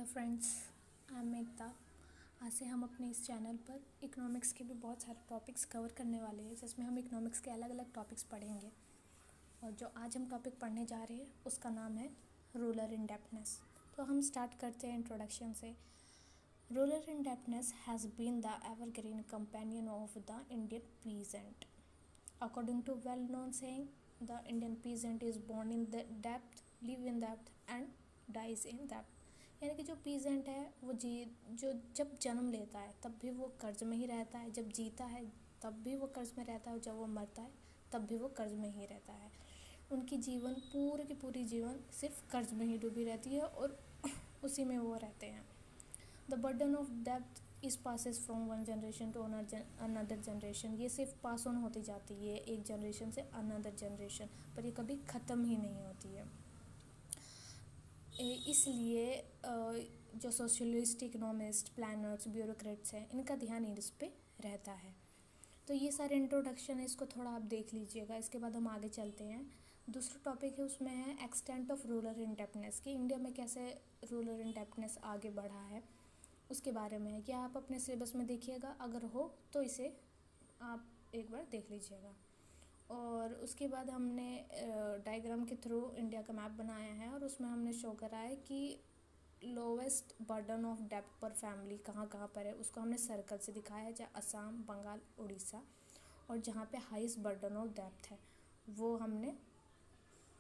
Hello friends, I am एकता। आज से हम अपने इस चैनल पर इकोनॉमिक्स के भी बहुत सारे टॉपिक्स कवर करने वाले हैं, जिसमें हम इकोनॉमिक्स के अलग अलग टॉपिक्स पढ़ेंगे। और जो आज हम टॉपिक पढ़ने जा रहे हैं उसका नाम है रूरल इंडेप्टनेस। तो हम स्टार्ट करते हैं इंट्रोडक्शन से। Rural indebtedness has been the evergreen companion of the Indian peasant. According to well known saying, the Indian peasant is born in the depth, live in depth and dies in depth. यानी कि जो peasant है वो जो जब जन्म लेता है तब भी वो कर्ज में ही रहता है, जब जीता है तब भी वो कर्ज में रहता है, और जब वो मरता है तब भी वो कर्ज में ही रहता है। उनकी जीवन पूरी की पूरी जीवन सिर्फ कर्ज में ही डूबी रहती है और उसी में वो रहते हैं। द बर्डन ऑफ डेब्ट is passes from one generation to another generation. ये सिर्फ पास ऑन होती जाती है एक जनरेशन से अनदर जनरेशन, पर ये कभी ख़त्म ही नहीं होती है। इसलिए जो सोशलिस्ट, इकोनॉमिस्ट, प्लानर्स, ब्यूरोक्रेट्स हैं, इनका ध्यान इस पे रहता है। तो ये सारे इंट्रोडक्शन है, इसको थोड़ा आप देख लीजिएगा। इसके बाद हम आगे चलते हैं। दूसरा टॉपिक है, उसमें है एक्सटेंट ऑफ रूरल इंडेप्टनेस, कि इंडिया में कैसे रूरल इंडेप्टनेस आगे बढ़ा है उसके बारे में है। कि आप अपने सिलेबस में देखिएगा, अगर हो तो इसे आप एक बार देख लीजिएगा। और उसके बाद हमने डायग्राम के थ्रू इंडिया का मैप बनाया है, और उसमें हमने शो करा है कि लोवेस्ट बर्डन ऑफ डेब्ट पर फैमिली कहाँ कहाँ पर है, उसको हमने सर्कल से दिखाया है, चाहे असम, बंगाल, उड़ीसा। और जहाँ पे हाईएस्ट बर्डन ऑफ डेब्ट है वो हमने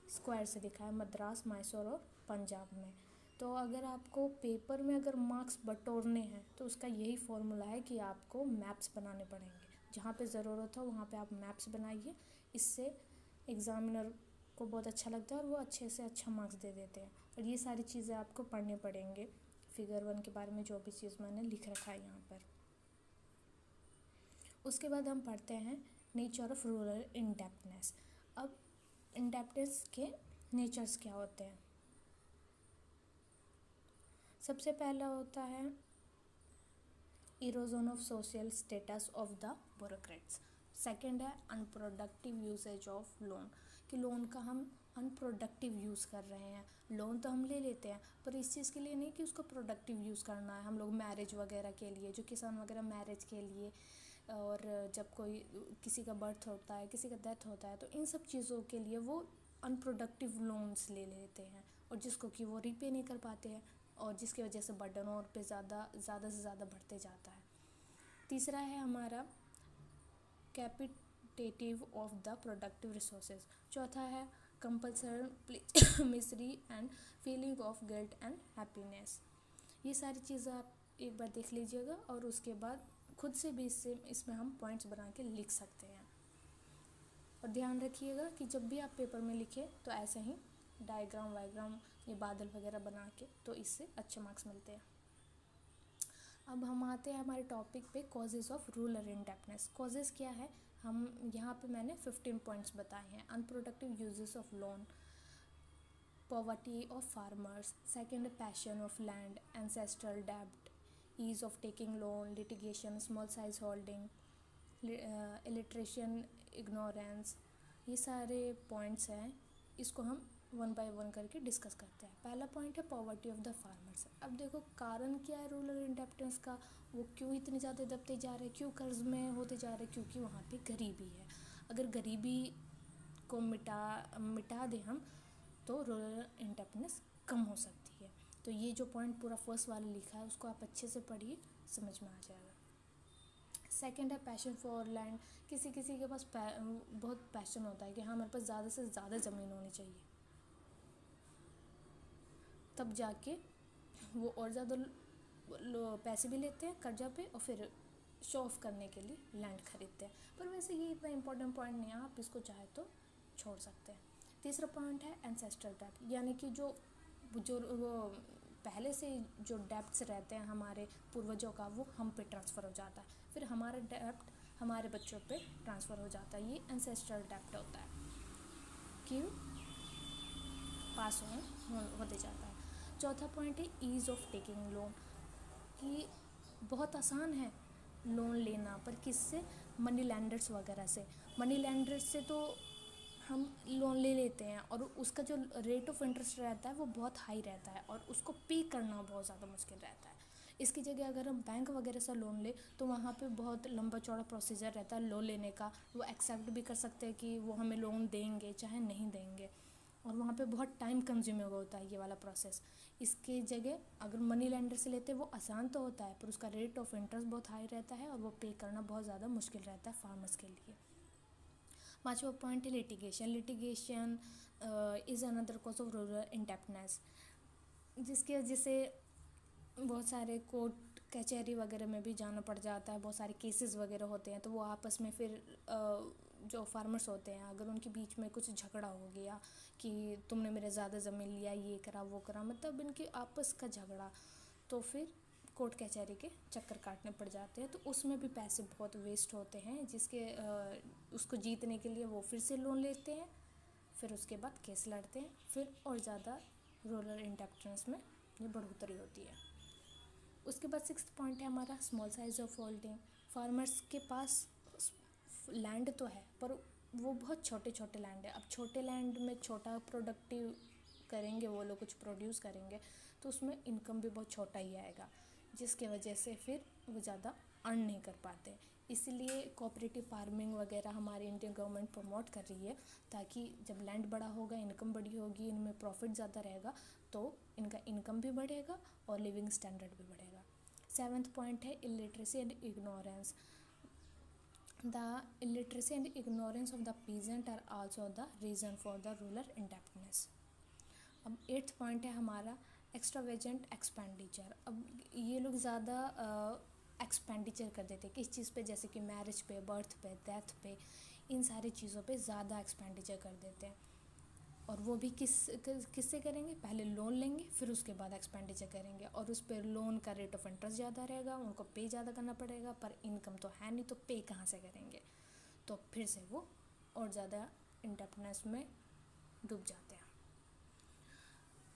स्क्वायर से दिखाया, मद्रास, मैसूर और पंजाब में। तो अगर आपको पेपर में अगर मार्क्स बटोरने हैं तो उसका यही फॉर्मूला है कि आपको मैप्स बनाने पड़ेंगे। जहाँ पे ज़रूरत हो वहाँ पे आप मैप्स बनाइए। इससे एग्ज़ामिनर को बहुत अच्छा लगता है और वो अच्छे से अच्छा मार्क्स दे देते हैं। और ये सारी चीज़ें आपको पढ़ने पड़ेंगे, फिगर 1 के बारे में जो भी चीज़ मैंने लिख रखा है यहाँ पर। उसके बाद हम पढ़ते हैं नेचर ऑफ रूरल इंडेप्टनेस। अब इंडेप्टनेस के नेचर्स क्या होते हैं। सबसे पहला होता है erosion of social status of the bureaucrats. Second है अनप्रोडक्टिव यूसेज ऑफ लोन, कि लोन का हम अनप्रोडक्टिव यूज़ कर रहे हैं। लोन तो हम ले लेते हैं पर इस चीज़ के लिए नहीं कि उसको प्रोडक्टिव यूज़ करना है। हम लोग मैरिज वगैरह के लिए, जो किसान वगैरह मैरिज के लिए, और जब कोई किसी का बर्थ होता है, किसी का डेथ होता है, तो इन सब चीज़ों के लिए वो अनप्रोडक्टिव लोन्स ले लेते हैं, और जिसको कि वो रीपे नहीं कर पाते हैं, और जिसकी वजह से बर्डन और पे ज़्यादा से ज़्यादा बढ़ते जाता है। तीसरा है हमारा कैपिटेटिव ऑफ द प्रोडक्टिव रिसोर्सेज। चौथा है compulsory Misri and feeling of guilt and happiness. ये सारी चीज़ें आप एक बार देख लीजिएगा, और उसके बाद खुद से भी इसमें हम पॉइंट्स बना के लिख सकते हैं। और ध्यान रखिएगा कि जब भी आप पेपर में लिखें तो ऐसे ही डायग्राम वायग्राम, ये बादल वगैरह बना के, तो इससे अच्छे मार्क्स मिलते हैं। अब हम आते हैं हमारे टॉपिक पे, causes of rural indebtedness. Causes क्या है, हम यहाँ पे मैंने 15 पॉइंट्स बताए हैं। Unproductive uses of loan, poverty of farmers, second passion of land, ancestral डेब्ट, ease of taking loan, litigation, small size holding, illiteracy, ignorance. ये सारे पॉइंट्स हैं, इसको हम 1 बाय 1 करके डिस्कस करते हैं। पहला पॉइंट है पॉवर्टी ऑफ द फार्मर्स। अब देखो कारण क्या है रूरल इंडेप्टनेस का, वो क्यों इतने ज़्यादा दबते जा रहे हैं, क्यों कर्ज में होते जा रहे हैं, क्योंकि वहाँ पे गरीबी है। अगर गरीबी को मिटा दें हम, तो रूरल इंडेप्टनेस कम हो सकती है। तो ये जो पॉइंट पूरा फर्स्ट वाला लिखा है उसको आप अच्छे से पढ़िए, समझ में आ जाएगा। सेकेंड है पैशन फॉर लैंड। किसी किसी के पास बहुत पैशन होता है कि हाँ, हमारे पास ज़्यादा से ज़्यादा ज़मीन होनी चाहिए, तब जाके वो और ज़्यादा पैसे भी लेते हैं कर्जा पे, और फिर शो ऑफ करने के लिए लैंड खरीदते हैं। पर वैसे ये इतना इंपॉर्टेंट पॉइंट नहीं है, आप इसको चाहे तो छोड़ सकते हैं। तीसरा पॉइंट है एंसेस्ट्रल डेब्ट, यानी कि जो वो पहले से जो डेब्ट्स रहते हैं हमारे पूर्वजों का, वो हम पे ट्रांसफ़र हो जाता है, फिर हमारा डेब्ट हमारे बच्चों पे ट्रांसफ़र हो जाता है। ये एंसेस्ट्रल डेब्ट होता है कि पास होते जाता है। चौथा पॉइंट है ईज़ ऑफ टेकिंग लोन, कि बहुत आसान है लोन लेना, पर किससे, मनी लैंडर्स वगैरह से। मनी लैंडर्स से तो हम लोन ले लेते हैं और उसका जो रेट ऑफ इंटरेस्ट रहता है वो बहुत हाई रहता है और उसको पे करना बहुत ज़्यादा मुश्किल रहता है। इसकी जगह अगर हम बैंक वगैरह से लोन ले तो वहाँ पे बहुत लंबा चौड़ा प्रोसीजर रहता है लोन लेने का। वो एक्सेप्ट भी कर सकते हैं कि वो हमें लोन देंगे चाहे नहीं देंगे, और वहाँ पे बहुत टाइम कंज्यूमिंग होता है ये वाला प्रोसेस। इसके जगह अगर मनी लेंडर से लेते हैं वो आसान तो होता है पर उसका रेट ऑफ इंटरेस्ट बहुत हाई रहता है और वो पे करना बहुत ज़्यादा मुश्किल रहता है फार्मर्स के लिए। पाँचवा पॉइंट है litigation. Litigation is another cause of rural indebtedness, जिसकी वजह से बहुत सारे कोर्ट कचहरी वगैरह में भी जाना पड़ जाता है। बहुत सारे केसेस वगैरह होते हैं तो वो आपस में फिर जो फार्मर्स होते हैं अगर उनके बीच में कुछ झगड़ा हो गया कि तुमने मेरे ज़्यादा ज़मीन लिया, ये करा वो करा, मतलब इनके आपस का झगड़ा, तो फिर कोर्ट कचहरी के चक्कर काटने पड़ जाते हैं। तो उसमें भी पैसे बहुत वेस्ट होते हैं, जिसके उसको जीतने के लिए वो फिर से लोन लेते हैं, फिर उसके बाद केस लड़ते हैं, फिर और ज़्यादा रूरल इंडेप्टनेस में ये बढ़ोतरी होती है। उसके बाद सिक्स्थ पॉइंट है हमारा small size of holding. Farmers के पास लैंड तो है पर वो बहुत छोटे छोटे लैंड है। अब छोटे लैंड में छोटा प्रोडक्टिव करेंगे वो लोग, कुछ प्रोड्यूस करेंगे तो उसमें इनकम भी बहुत छोटा ही आएगा, जिसके वजह से फिर वो ज़्यादा अर्न नहीं कर पाते। इसलिए कोऑपरेटिव फार्मिंग वगैरह हमारी इंडियन गवर्नमेंट प्रमोट कर रही है, ताकि जब लैंड बड़ा होगा इनकम बड़ी होगी, इनमें प्रॉफिट ज़्यादा रहेगा तो इनका इनकम भी बढ़ेगा और लिविंग स्टैंडर्ड भी बढ़ेगा। सेवन्थ पॉइंट है illiteracy and ignorance. The illiteracy and ignorance of the peasant are also the reason for the rural indebtedness. अब एट्थ पॉइंट है हमारा एक्स्ट्रावेजेंट एक्सपेंडिचर। अब ये लोग ज़्यादा एक्सपेंडिचर कर देते हैं किस चीज़ पे, जैसे कि मैरिज पे, बर्थ पे, डेथ पे, इन सारी चीज़ों पे ज़्यादा एक्सपेंडिचर कर देते हैं। और वो भी किससे करेंगे, पहले लोन लेंगे फिर उसके बाद एक्सपेंडिचर करेंगे, और उस पर लोन का रेट ऑफ इंटरेस्ट ज़्यादा रहेगा, उनको पे ज़्यादा करना पड़ेगा, पर इनकम तो है नहीं तो पे कहाँ से करेंगे, तो फिर से वो और ज़्यादा इंडेप्टनेस में डूब जाते हैं।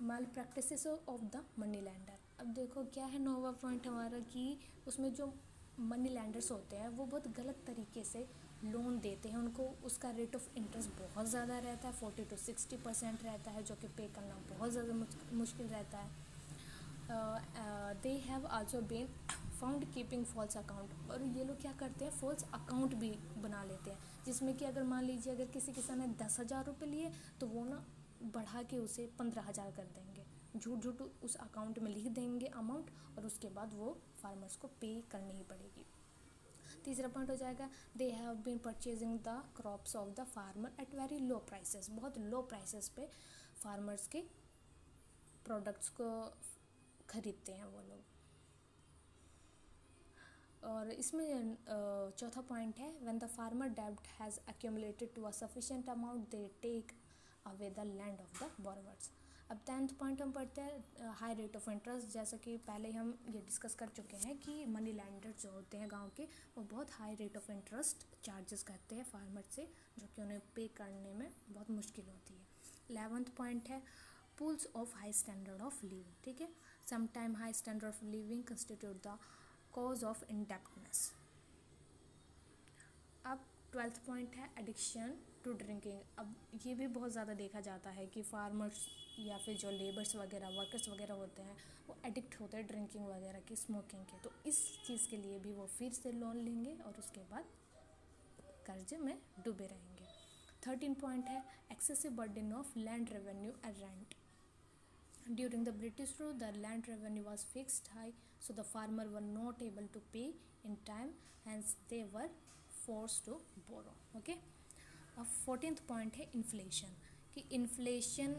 Malpractices of the money lender. अब देखो क्या है नौवां पॉइंट हमारा कि उसमें जो मनी लैंडर्स होते हैं वो बहुत गलत तरीके से लोन देते हैं। उनको उसका रेट ऑफ इंटरेस्ट बहुत ज़्यादा रहता है, 40 to 60% रहता है, जो कि पे करना बहुत ज़्यादा मुश्किल रहता है। They have also been found keeping false account. और ये लोग क्या करते हैं, फॉल्स अकाउंट भी बना लेते हैं, जिसमें कि अगर मान लीजिए अगर किसी किसान ने 10,000 रुपये लिए तो वो ना बढ़ा के उसे 15,000 कर देंगे, झूठ झूठ उस अकाउंट में लिख देंगे अमाउंट, और उसके बाद वो फार्मर्स को पे करनी ही पड़ेगी। तीसरा पॉइंट हो जाएगा they have been purchasing the crops of the farmer at very low prices. बहुत लो प्राइसेस पे फार्मर्स के प्रोडक्ट्स को खरीदते हैं वो लोग। और इसमें चौथा पॉइंट है व्हेन द फार्मर डेब्ट has accumulated to a sufficient amount they take away the land of the borrowers. अब 10th पॉइंट हम पढ़ते हैं हाई रेट ऑफ इंटरेस्ट। जैसा कि पहले हम ये डिस्कस कर चुके हैं कि मनी लैंडर जो होते हैं गांव के वो बहुत high rate of interest charges करते हैं फार्मर से, जो कि उन्हें पे करने में बहुत मुश्किल होती है। 11th पॉइंट है pools of high standard of living. ठीक है, sometime high standard of living constitute the cause of indebtedness. अब 12th पॉइंट है एडिक्शन टू ड्रिंकिंग। अब ये भी बहुत ज़्यादा देखा जाता है कि फार्मर्स या फिर जो लेबर्स वगैरह वर्कर्स वगैरह होते हैं वो एडिक्ट होते हैं ड्रिंकिंग वगैरह की, स्मोकिंग के, तो इस चीज़ के लिए भी वो फिर से लोन लेंगे और उसके बाद कर्ज में डूबे रहेंगे। 13 पॉइंट है excessive burden of land revenue and rent. During the British rule, the land revenue was fixed high, so the farmer were not able to pay in time, hence they were forced to borrow. Okay. अब 14th point है inflation, कि inflation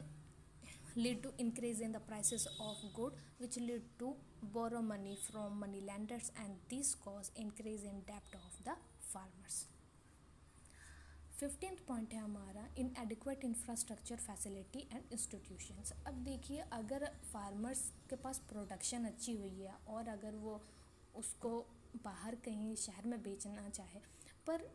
lead to increase in the prices of good, which lead to borrow money from money lenders, and this cause increase in debt of the farmers. 15th point है हमारा inadequate infrastructure facility and institutions. अब देखिए अगर farmers के पास production अच्छी हुई है और अगर वो उसको बाहर कहीं शहर में बेचना चाहे, पर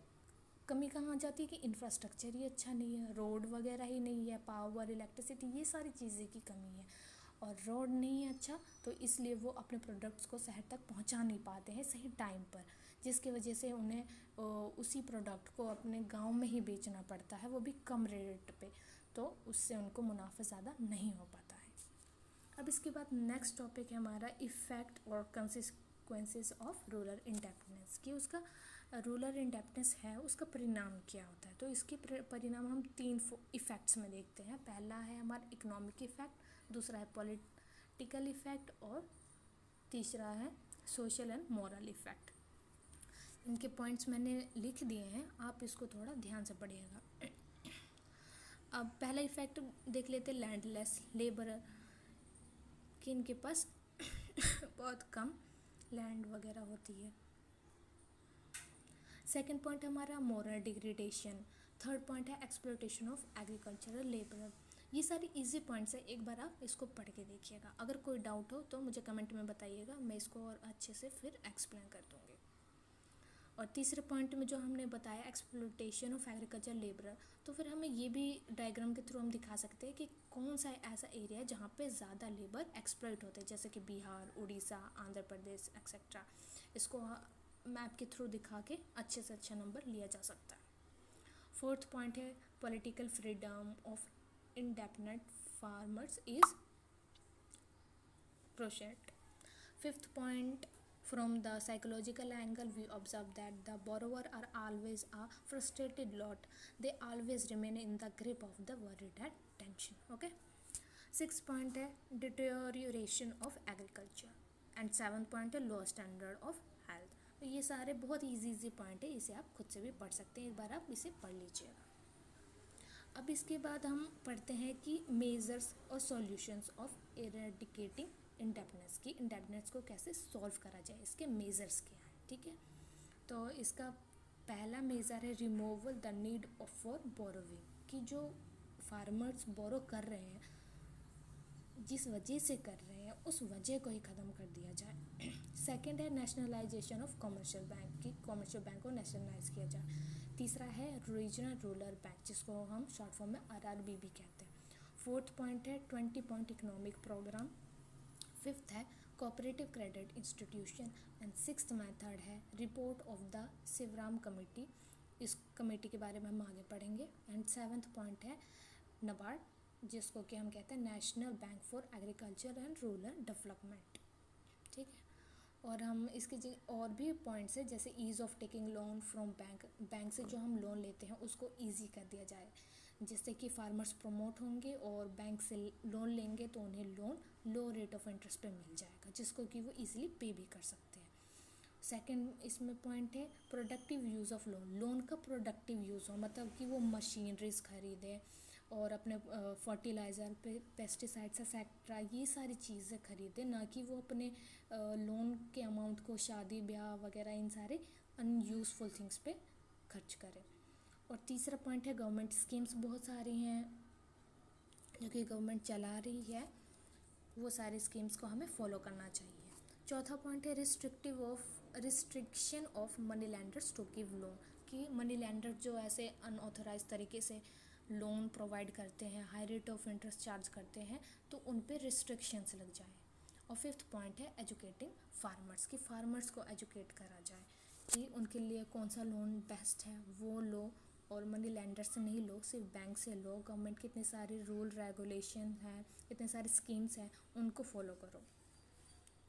कमी कहाँ आ जाती है कि इंफ्रास्ट्रक्चर ही अच्छा नहीं है, रोड वगैरह ही नहीं है, पावर, इलेक्ट्रिसिटी, ये सारी चीज़ें की कमी है, और रोड नहीं है अच्छा तो इसलिए वो अपने प्रोडक्ट्स को शहर तक पहुंचा नहीं पाते हैं सही टाइम पर, जिसकी वजह से उन्हें उसी प्रोडक्ट को अपने गांव में ही बेचना पड़ता है, वो भी कम रेट पे, तो उससे उनको मुनाफा ज़्यादा नहीं हो पाता है। अब इसके बाद नेक्स्ट टॉपिक है हमारा इफ़ेक्ट और कंसिक्वेंसेस ऑफ रूरल इंडेपेंडेंस, कि उसका रूरल इंडेपेंडेंस है उसका परिणाम क्या होता है। तो इसके परिणाम हम 3 इफ़ेक्ट्स में देखते हैं। पहला है हमारा इकोनॉमिक इफ़ेक्ट, दूसरा है पॉलिटिकल इफ़ेक्ट और तीसरा है सोशल एंड मॉरल इफ़ेक्ट। इनके पॉइंट्स मैंने लिख दिए हैं, आप इसको थोड़ा ध्यान से पढ़िएगा। अब पहला इफ़ेक्ट देख लेते हैं, लैंडलेस लेबरर, कि इनके पास बहुत कम लैंड वगैरह होती है। सेकंड पॉइंट हमारा मोरल डिग्रेडेशन। थर्ड पॉइंट है एक्सप्लॉयटेशन ऑफ एग्रीकल्चरल लेबरर। ये सारी इजी पॉइंट्स है, एक बार आप इसको पढ़ के देखिएगा। अगर कोई डाउट हो तो मुझे कमेंट में बताइएगा, मैं इसको और अच्छे से फिर एक्सप्लेन कर दूँगी। और तीसरे पॉइंट में जो हमने बताया एक्सप्लॉयटेशन ऑफ एग्रीकल्चर लेबरर, तो फिर हमें ये भी डायग्राम के थ्रू हम दिखा सकते हैं कि कौन सा ऐसा एरिया है जहाँ पे ज़्यादा लेबर एक्सप्लॉयट होते हैं, जैसे कि बिहार, उड़ीसा, आंध्र प्रदेश एक्सेट्रा। इसको मैप के थ्रू दिखा के अच्छे से अच्छा नंबर लिया जा सकता है। फोर्थ पॉइंट है political freedom of independent farmers is processed. Fifth point, from the psychological angle we observe that the borrower are always a frustrated lot, they always remain in the grip of the worried and tension. Okay, sixth point है deterioration of agriculture and seventh point है low standard of health। तो ये सारे बहुत easy point है, इसे आप खुद से भी पढ़ सकते हैं, एक बार आप इसे पढ़ लीजिएगा। अब इसके बाद हम पढ़ते हैं कि मेजर्स और सॉल्यूशंस ऑफ इरेडिकेटिंग इंडेपेंडेंस, की इंडेपेंडेंस को कैसे सॉल्व करा जाए, इसके मेजर्स क्या हैं। ठीक है, तो इसका पहला मेजर है removal the need of for borrowing, कि जो फार्मर्स बोरो कर रहे हैं, जिस वजह से कर रहे हैं उस वजह को ही ख़त्म कर दिया जाए। सेकंड है नेशनलाइजेशन ऑफ कमर्शियल बैंक, कि कमर्शियल बैंक को नेशनलाइज किया जाए। तीसरा है रीजनल रूरल बैंक, जिसको हम शॉर्ट फॉर्म में RRB भी कहते हैं। फोर्थ पॉइंट है 20 पॉइंट इकोनॉमिक प्रोग्राम। फिफ्थ है cooperative credit institution and sixth method है report of the Shivaram committee, इस कमेटी के बारे में हम आगे पढ़ेंगे। एंड सेवन्थ पॉइंट है नबार्ड, जिसको कि हम कहते हैं national bank for agriculture and rural development. ठीक है, और हम इसके और भी पॉइंट्स है, जैसे ease of taking loan from bank, bank से जो हम लोन लेते हैं उसको ईजी कर दिया जाए, जिससे कि फार्मर्स प्रमोट होंगे और बैंक से लोन लेंगे तो उन्हें loan low rate of interest पे मिल जाएगा, जिसको कि वो इजीली पे भी कर सकते हैं। सेकंड इसमें पॉइंट है productive use of loan, loan का प्रोडक्टिव यूज़ हो, मतलब कि वो मशीनरीज खरीदें और अपने फर्टिलाइज़र पे पेस्टिसाइड्स एक्सेट्रा ये सारी चीज़ें खरीदें, ना कि वो अपने लोन के अमाउंट को शादी ब्याह वगैरह इन सारे अनयूज़फुल थिंग्स पे खर्च करें। और तीसरा पॉइंट है गवर्नमेंट स्कीम्स बहुत सारी हैं जो कि गवर्नमेंट चला रही है, वो सारी स्कीम्स को हमें फॉलो करना चाहिए। चौथा पॉइंट है restriction of money lenders to give loan, कि मनी लैंडर जो ऐसे अनऑथराइज तरीके से लोन प्रोवाइड करते हैं, high rate of interest charge करते हैं, तो उन पे रिस्ट्रिक्शंस लग जाए। और फिफ्थ पॉइंट है एजुकेटिंग फार्मर्स, कि फार्मर्स को एजुकेट करा जाए कि उनके लिए कौन सा लोन बेस्ट है वो लो, और मनी लैंडर से नहीं लो, सिर्फ बैंक से लो। गवर्नमेंट के इतने सारे रूल रेगुलेशन हैं, इतने सारे स्कीम्स हैं, उनको फॉलो करो।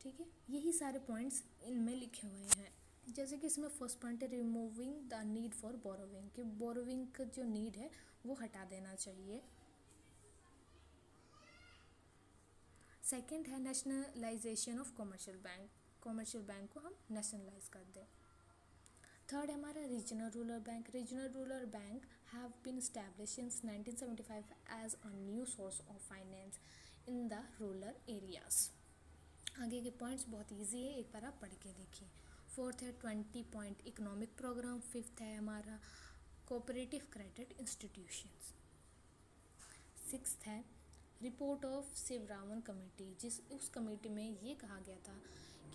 ठीक है, यही सारे पॉइंट्स इनमें लिखे हुए हैं। जैसे कि इसमें फर्स्ट पॉइंट है removing the need for borrowing, कि बोरोविंग का जो नीड है वो हटा देना चाहिए। सेकंड है nationalisation of commercial bank, commercial bank को हम नेशनलाइज कर दें। थर्ड है हमारा regional rural bank, regional rural bank have been established since 1975 as a new source of finance in the rural areas. आगे के पॉइंट्स बहुत इजी है, एक बार आप पढ़ के देखिए। फोर्थ है 20 पॉइंट इकोनॉमिक प्रोग्राम। फिफ्थ है हमारा कोऑपरेटिव क्रेडिट इंस्टीट्यूशंस। सिक्स्थ है रिपोर्ट ऑफ शिवरामन कमेटी, जिस उस कमेटी में ये कहा गया था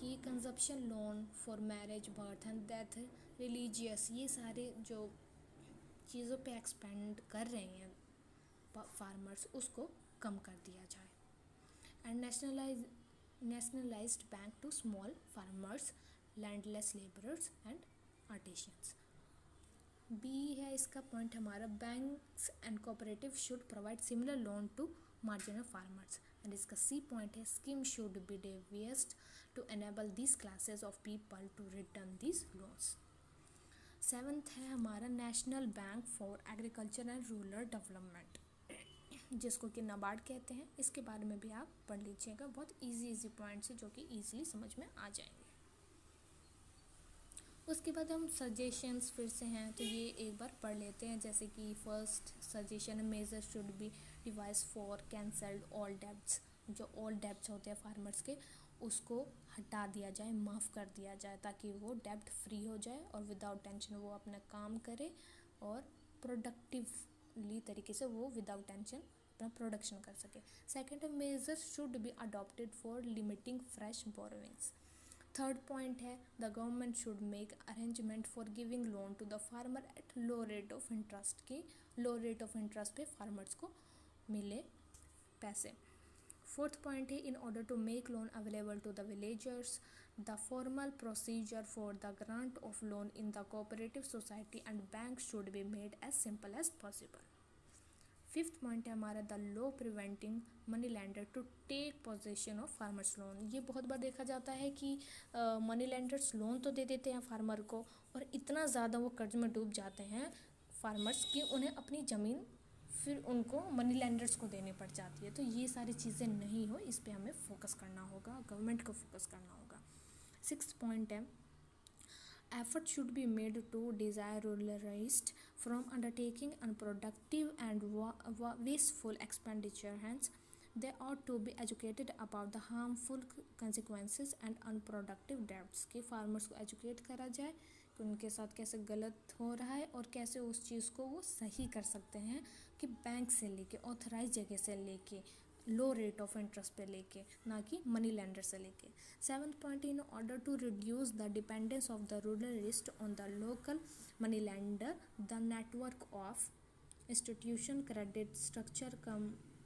कि consumption loan for marriage, birth and death, religious, ये सारे जो चीज़ों पे एक्सपेंड कर रहे हैं फार्मर्स, उसको कम कर दिया जाए। And nationalised bank to small farmers landless labourers and artisans. B है इसका पॉइंट हमारा, banks and cooperative should provide similar loan to marginal farmers. And इसका सी पॉइंट है, scheme should be devised to enable this classes of people to return this loans. Seventh है हमारा, national bank for agriculture and rural development, जिसको कि नाबार्ड कहते हैं। इसके बारे में भी आप पढ़ लीजिएगा, बहुत इजी पॉइंट्स है जो कि ईजिली समझ में आ जाएंगे। उसके बाद हम सजेशंस फिर से हैं तो ये एक बार पढ़ लेते हैं। जैसे कि first suggestion, measure should be device for cancelled all debts. जो ऑल डेब्ट्स होते हैं फार्मर्स के, उसको हटा दिया जाए, माफ़ कर दिया जाए, ताकि वो डेब्ट फ्री हो जाए और विदाउट टेंशन वो अपना काम करे और प्रोडक्टिवली तरीके से वो विदाउट टेंशन अपना प्रोडक्शन कर सके। Second, measures should be adopted for limiting fresh borrowings. Third point है, the government should make arrangement for giving loan to the farmer at low rate of interest, की low rate of interest पे farmers को मिले पैसे। Fourth point है, in order to make loan available to the villagers, the formal procedure for the grant of loan in the cooperative society and bank should be made as simple as possible. Fifth point है हमारा, the law preventing money lender to take possession of farmers loan. ये बहुत बार देखा जाता है कि money landers loan तो दे देते हैं फार्मर को, और इतना ज़्यादा वो कर्ज में डूब जाते हैं फार्मर्स कि उन्हें अपनी ज़मीन फिर उनको मनी लैंडर्स को देनी पड़ जाती है। तो ये सारी चीज़ें नहीं हो, इस पर हमें फोकस करना होगा, गवर्नमेंट को फोकस करना होगा। सिक्स्थ पॉइंट है, effort should be made to dissuade ruralists from undertaking unproductive and wasteful expenditure. Hence, they ought to be educated about the harmful consequences and unproductive debts। कि farmers को educate करा जाए कि उनके साथ कैसे गलत हो रहा है और कैसे उस चीज़ को वो सही कर सकते हैं, कि बैंक से लेके, ऑथराइज जगह से लेके, लो रेट ऑफ इंटरेस्ट पे लेके, ना कि मनी लेंडर से लेके। Seventh point, in order to reduce the dependence of the ruralist on the local money lender, the network of institution credit structure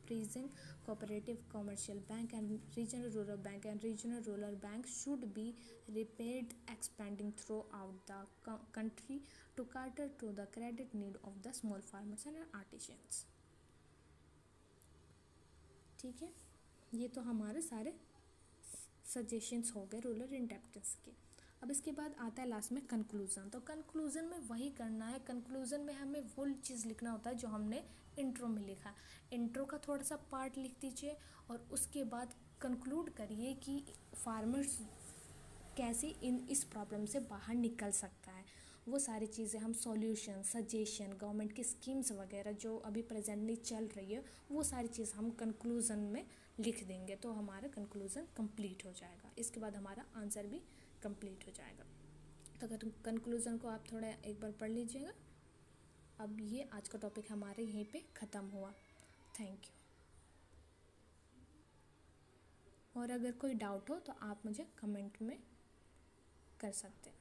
comprising cooperative, commercial bank and regional rural bank and regional rural bank should be repaired, expanding throughout the country to cater to the credit need of the small farmers and artisans। ठीक है, ये तो हमारे सारे suggestions हो गए rural indebtedness के। अब इसके बाद आता है लास्ट में कंक्लूज़न। तो कंक्लूज़न में वही करना है, कंक्लूज़न में हमें वो चीज़ लिखना होता है जो हमने इंट्रो में लिखा। इंट्रो का थोड़ा सा पार्ट लिख दीजिए और उसके बाद कंक्लूड करिए कि फार्मर्स कैसे इस प्रॉब्लम से बाहर निकल सकता है। वो सारी चीज़ें हम सॉल्यूशन, सजेशन, गवर्नमेंट की स्कीम्स वगैरह जो अभी प्रेजेंटली चल रही है, वो सारी चीज़ हम कंक्लूज़न में लिख देंगे तो हमारा कंक्लूज़न कंप्लीट हो जाएगा। इसके बाद हमारा आंसर भी कंप्लीट हो जाएगा। तो अगर कंक्लूज़न को आप थोड़ा एक बार पढ़ लीजिएगा। अब ये आज का टॉपिक हमारे यहीं पे ख़त्म हुआ। Thank you. और अगर कोई डाउट हो तो आप मुझे कमेंट में कर सकते हैं।